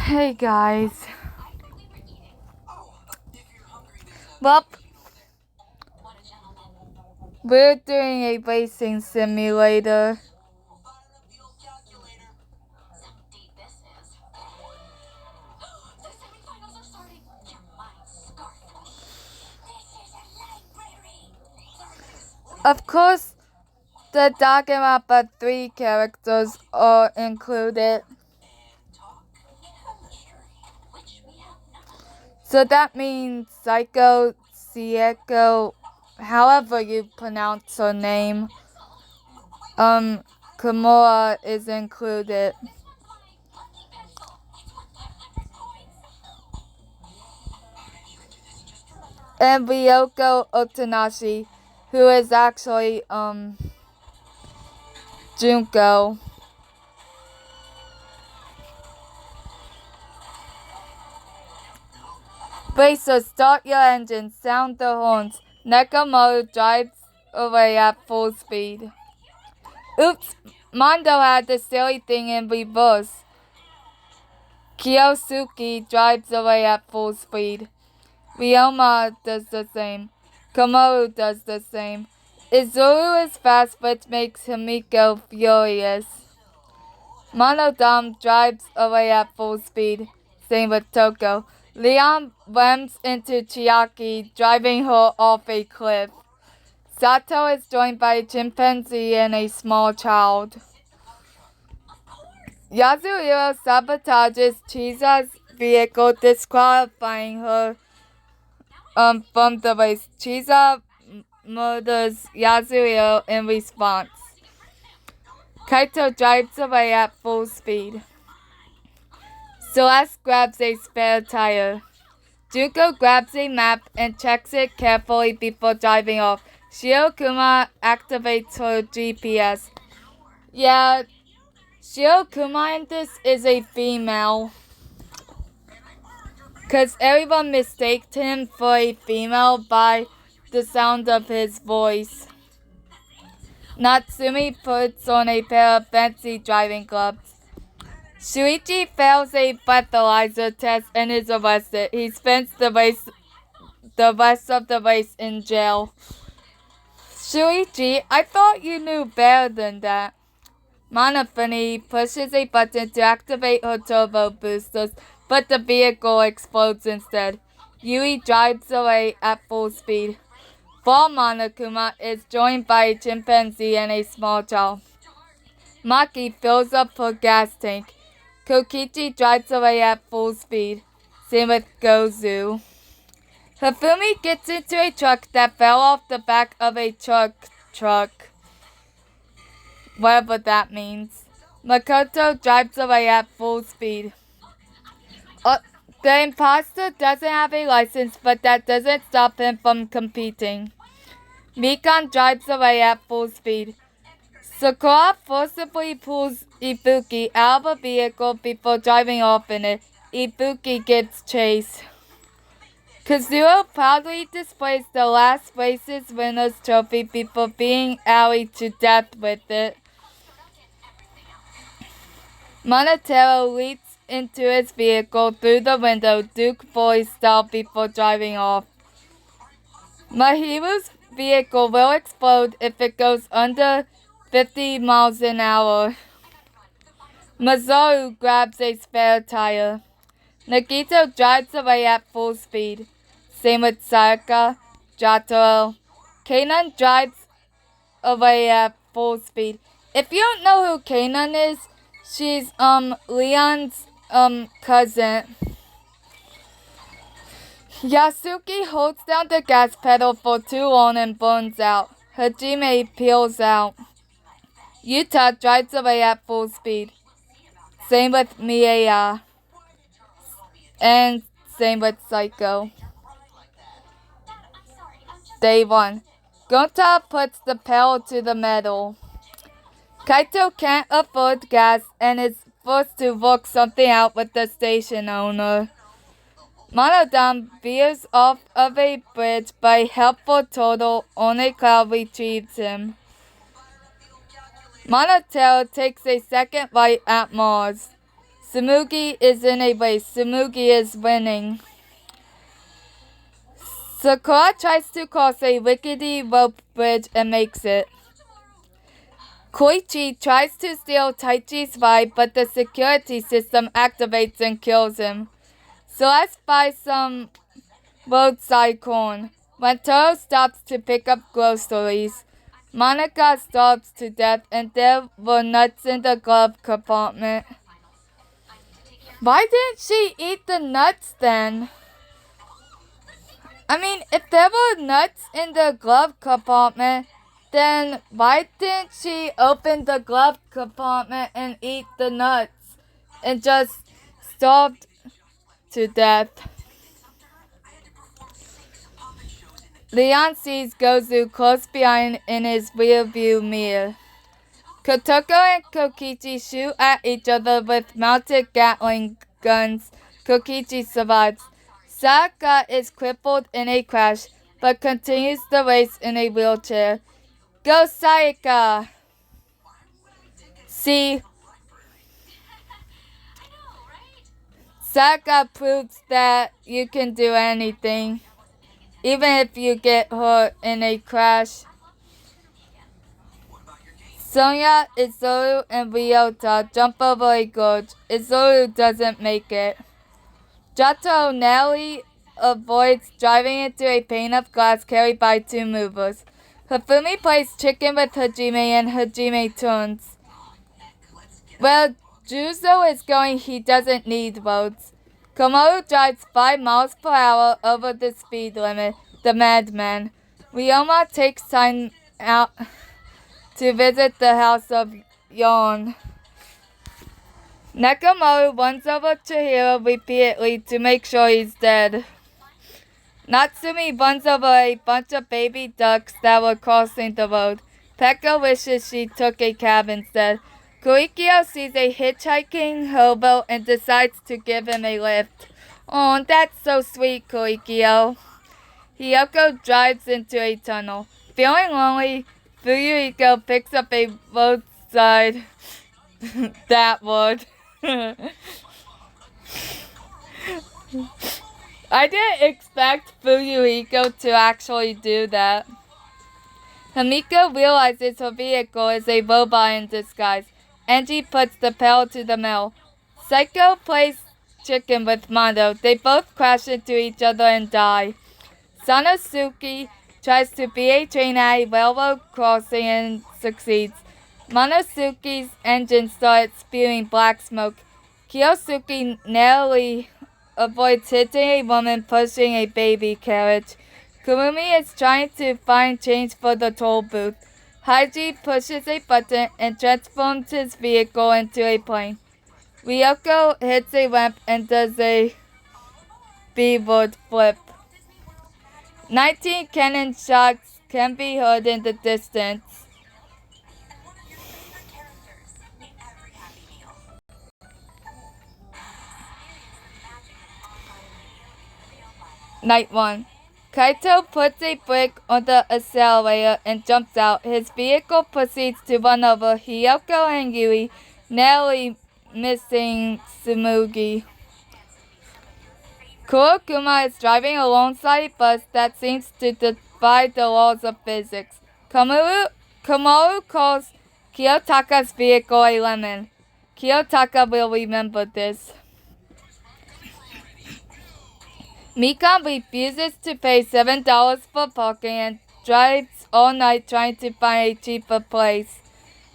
Hey guys. Well, we're doing a racing simulator. Of course, the Dagamapa 3 characters are included. So that means Psycho, Sieko, however you pronounce her name, Kimura is included. And Ryoko Otanashi, who is actually, Junko. Racers, start your engine, sound the horns. Nakamoto drives away at full speed. Oops, Mondo had the silly thing in reverse. Kiyosuke drives away at full speed. Ryoma does the same. Komoru does the same. Izuru is fast, which makes Himiko furious. Monodam drives away at full speed. Same with Toko. Leon rams into Chiaki, driving her off a cliff. Sato is joined by a chimpanzee and a small child. Yasuhiro sabotages Chisa's vehicle, disqualifying her from the race. Chisa murders Yasuhiro in response. Kaito drives away at full speed. Celeste grabs a spare tire. Junko grabs a map and checks it carefully before driving off. Shiokuma activates her GPS. Yeah, Shiokuma in this is a female. Cause everyone mistaked him for a female by the sound of his voice. Natsumi puts on a pair of fancy driving gloves. Shuichi fails a breathalyzer test and is arrested. He spends the rest of the race in jail. Shuichi, I thought you knew better than that. Monofini pushes a button to activate her turbo boosters, but the vehicle explodes instead. Yui drives away at full speed. Ball Monokuma is joined by a chimpanzee and a small child. Maki fills up her gas tank. Kokichi drives away at full speed. Same with Gozu. Hifumi gets into a truck that fell off the back of a truck. Whatever that means. Makoto drives away at full speed. The imposter doesn't have a license, but that doesn't stop him from competing. Mikan drives away at full speed. Sakura forcibly pulls Ibuki out of a vehicle before driving off in it. Ibuki gets chased. Kazuo proudly displays the last race's winner's trophy before being allied to death with it. Monotero leaps into his vehicle through the window, Duke Boy style, before driving off. Mahiru's vehicle will explode if it goes under 50 miles an hour. Mazoru grabs a spare tire. Nagito drives away at full speed. Same with Sayaka, Jotaro. Kanan drives away at full speed. If you don't know who Kanan is, she's Leon's cousin. Yasuki holds down the gas pedal for too long and burns out. Hajime peels out. Yuta drives away at full speed. Same with Miya. And same with Psycho. Day 1. Gonta puts the pedal to the metal. Kaito can't afford gas and is forced to work something out with the station owner. Monodam veers off of a bridge, but helpful turtle on a cloud retrieves him. Monotero takes a second right at Mars. Tsumugi is in a race. Tsumugi is winning. Sakura tries to cross a rickety rope bridge and makes it. Koichi tries to steal Taichi's ride, but the security system activates and kills him. Celeste buys some roadside corn. When Toro stops to pick up groceries, Monica starves to death and there were nuts in the glove compartment. Why didn't she eat the nuts then? I mean, if there were nuts in the glove compartment, then why didn't she open the glove compartment and eat the nuts and just starved to death? Leon sees Gozu close behind in his rearview mirror. Kotoko and Kokichi shoot at each other with mounted Gatling guns. Kokichi survives. Sayaka is crippled in a crash, but continues the race in a wheelchair. Go Sayaka! See, Sayaka proves that you can do anything, even if you get hurt in a crash. Sonya, Izuru, and Ryota jump over a gorge. Izuru doesn't make it. Jato narrowly avoids driving into a pane of glass carried by two movers. Hifumi plays chicken with Hajime and Hajime turns. Where Juzo is going, he doesn't need roads. Komaru drives 5 miles per hour over the speed limit, the madman. Ryoma takes time out to visit the house of Yon. Nekomaru runs over Chihiro repeatedly to make sure he's dead. Natsumi runs over a bunch of baby ducks that were crossing the road. Pekka wishes she took a cab instead. Koikyo sees a hitchhiking hobo and decides to give him a lift. Oh, that's so sweet, Koikyo. Hiyoko drives into a tunnel. Feeling lonely, Fuyuhiko picks up a roadside that would. I didn't expect Fuyuhiko to actually do that. Hamiko realizes her vehicle is a robot in disguise. Angie puts the pedal to the metal. Psycho plays chicken with Mondo. They both crash into each other and die. Sanosuke tries to be a train at a railroad crossing and succeeds. Monosuke's engine starts spewing black smoke. Kiyosuke narrowly avoids hitting a woman pushing a baby carriage. Kurumi is trying to find change for the toll booth. Haiji pushes a button and transforms his vehicle into a plane. Ryoko hits a ramp and does a B-word flip. 19 cannon shots can be heard in the distance. Night 1. Kaito puts a brake on the accelerator and jumps out. His vehicle proceeds to run over Hiyoko and Yui, narrowly missing Tsumugi. Kurokuma is driving alongside a bus that seems to defy the laws of physics. Komaru calls Kiyotaka's vehicle a lemon. Kiyotaka will remember this. Mikan refuses to pay $7 for parking and drives all night trying to find a cheaper place.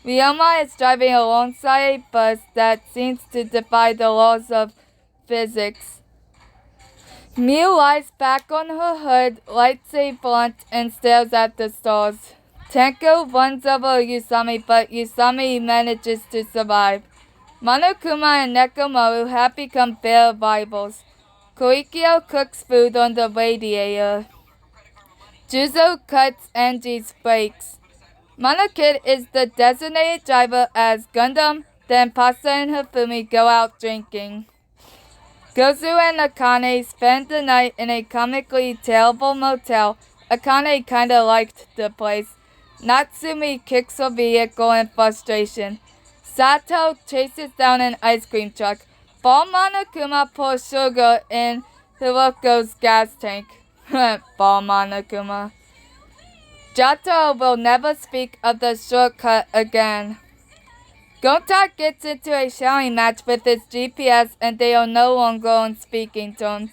Ryoma is driving alongside a bus that seems to defy the laws of physics. Miu lies back on her hood, lights a blunt, and stares at the stars. Tenko runs over Usami, but Usami manages to survive. Monokuma and Nekomaru have become fair rivals. Koikyo cooks food on the radiator. Juzo cuts Angie's brakes. Monokid is the designated driver as Gundam, then Pasta and Hifumi go out drinking. Gozu and Akane spend the night in a comically terrible motel. Akane kinda liked the place. Natsumi kicks her vehicle in frustration. Sato chases down an ice cream truck. Ball Monokuma pours sugar in Hiroko's gas tank. Ball Monokuma. Jotaro will never speak of the shortcut again. Gonta gets into a shouting match with his GPS and they are no longer on speaking terms.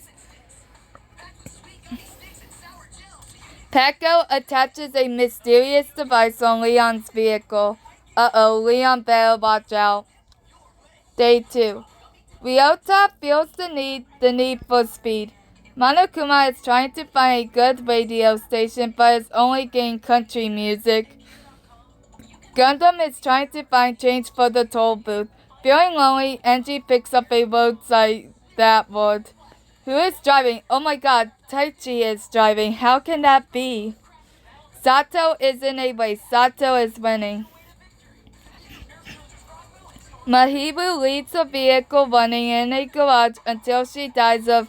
Peko attaches a mysterious device on Leon's vehicle. Uh-oh, Leon better watch out. Day 2. Ryota feels the need for speed. Monokuma is trying to find a good radio station but is only getting country music. Gundam is trying to find change for the toll booth. Feeling lonely, Angie picks up a roadside that board. Who is driving? Oh my god, Taichi is driving. How can that be? Sato is in a race. Sato is winning. Mahibu leads the vehicle running in a garage until she dies of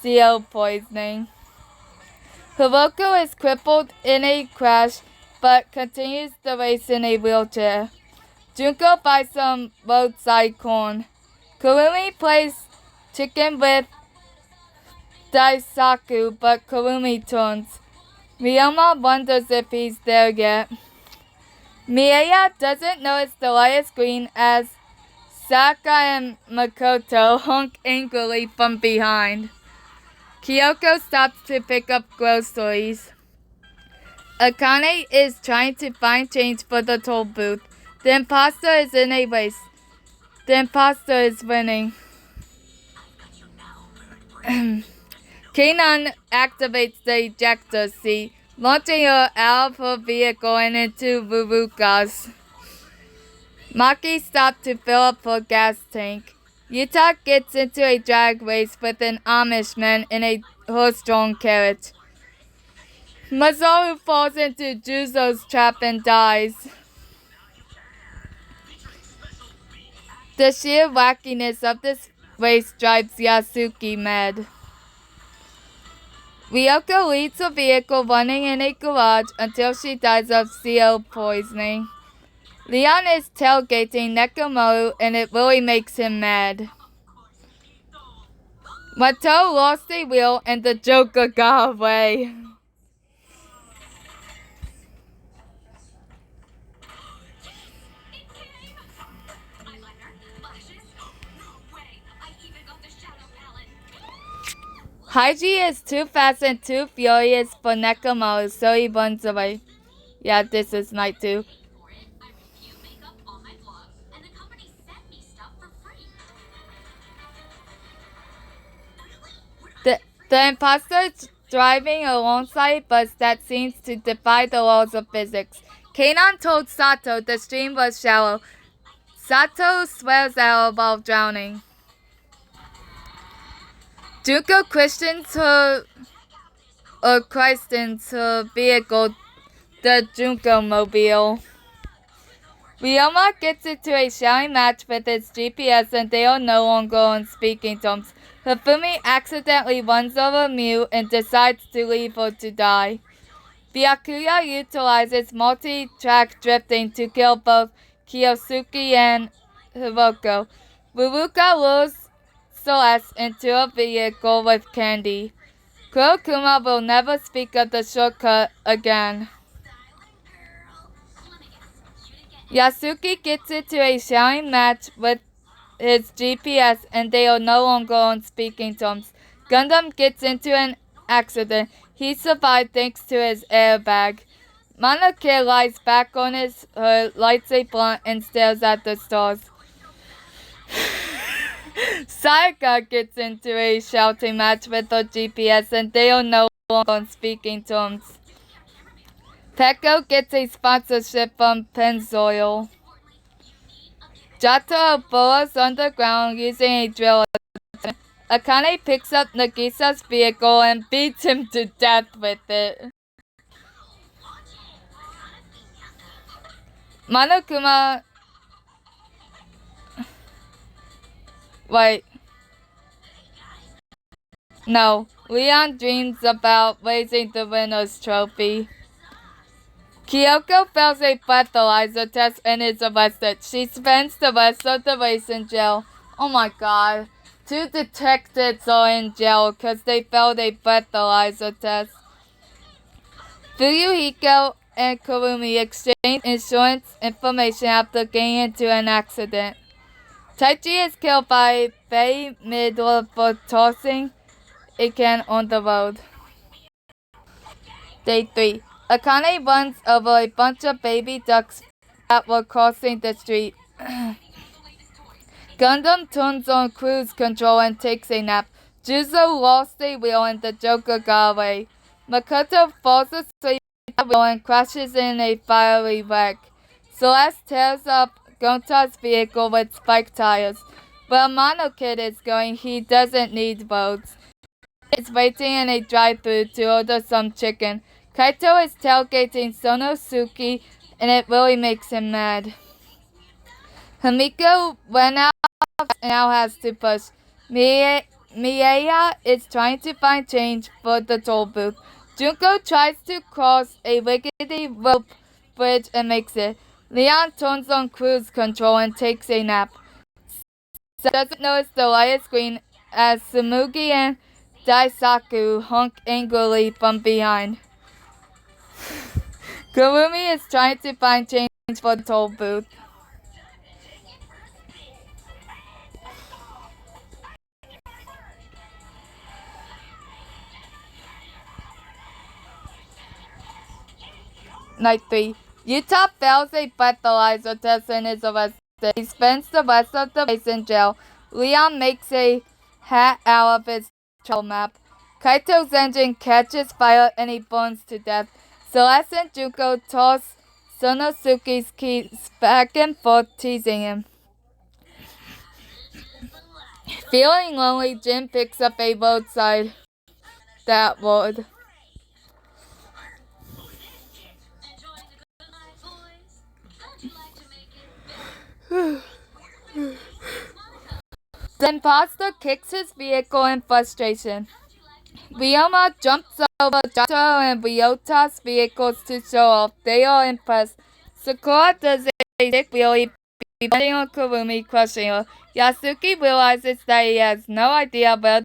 CO poisoning. Hiroko is crippled in a crash but continues the race in a wheelchair. Junko buys some roadside corn. Kurumi plays chicken with Daisaku, but Kurumi turns. Ryoma wonders if he's there yet. Miya doesn't notice the light is green as Saka and Makoto honk angrily from behind. Kyoko stops to pick up groceries. Akane is trying to find change for the toll booth. The imposter is in a race. The imposter is winning. Kanon activates the ejector seat, launching her out of her vehicle and into Ruruka's. Maki stops to fill up her gas tank. Yuta gets into a drag race with an Amish man in a horse-drawn carriage. Masaru falls into Juzo's trap and dies. The sheer wackiness of this race drives Yasuki mad. Ryoko leads the vehicle running in a garage until she dies of CO poisoning. Leon is tailgating Nekomaru and it really makes him mad. Mato lost a wheel and the Joker got away. Haiji is too fast and too furious for Nekomaru, so he runs away. Yeah, this is night 2. The imposter is driving alongside a bus that seems to defy the laws of physics. Kanon told Sato the stream was shallow. Sato swears at her while drowning. Junko christens her vehicle, the Junko Mobile. Ryoma gets into a shouting match with his GPS and they are no longer on speaking terms. Hifumi accidentally runs over Miu and decides to leave her to die. Byakuya utilizes multi-track drifting to kill both Kiyosuke and Hiroko. Ruruka lures Celeste into a vehicle with candy. Kurokuma will never speak of the shortcut again. Yasuki gets into a shouting match with his GPS and they are no longer on speaking terms. Gundam gets into an accident. He survived thanks to his airbag. Monoke lies back on his hood, lights a blunt, and stares at the stars. Sayaka gets into a shouting match with her GPS and they are no longer on speaking terms. Peko gets a sponsorship from Pennzoil. Jotaro burrows underground using a drill. Akane picks up Nagisa's vehicle and beats him to death with it. Monokuma... Wait. No. Leon dreams about raising the winner's trophy. Kyoko fails a breathalyzer test and is arrested. She spends the rest of the race in jail. Oh my god. two detectives are in jail because they failed a breathalyzer test. Fuyuhiko and Kurumi exchange insurance information after getting into an accident. Taichi is killed by Bei Middle for tossing a can on the road. Day 3. Akane runs over a bunch of baby ducks that were crossing the street. Gundam turns on cruise control and takes a nap. Juzo lost a wheel and the Joker got away. Makoto falls asleep at the wheel and crashes in a fiery wreck. Celeste tears up Gonta's vehicle with spiked tires. Where Mono Kid is going, he doesn't need roads. He is waiting in a drive-thru to order some chicken. Kaito is tailgating Sonosuke and it really makes him mad. Hamiko went out and now has to push. Miaya is trying to find change for the toll booth. Junko tries to cross a rickety rope bridge and makes it. Leon turns on cruise control and takes a nap. Sam doesn't notice the light screen as Sumugi and Daisaku honk angrily from behind. Kurumi is trying to find change for the toll booth. Night 3. Utah fails a breathalyzer test and is arrested. He spends the rest of the race in jail. Leon makes a hat out of his travel map. Kaito's engine catches fire and he burns to death. Celeste and Junko toss Sonosuke's keys back and forth, teasing him. Feeling lonely, Jin picks up a roadside that would. Then Pasta kicks his vehicle in frustration. Ryoma jumps over Jato and Ryota's vehicles to show off. They are impressed. Sakura does a sick wheelie, bending on Kurumi, crushing her. Yasuki realizes that he has no idea where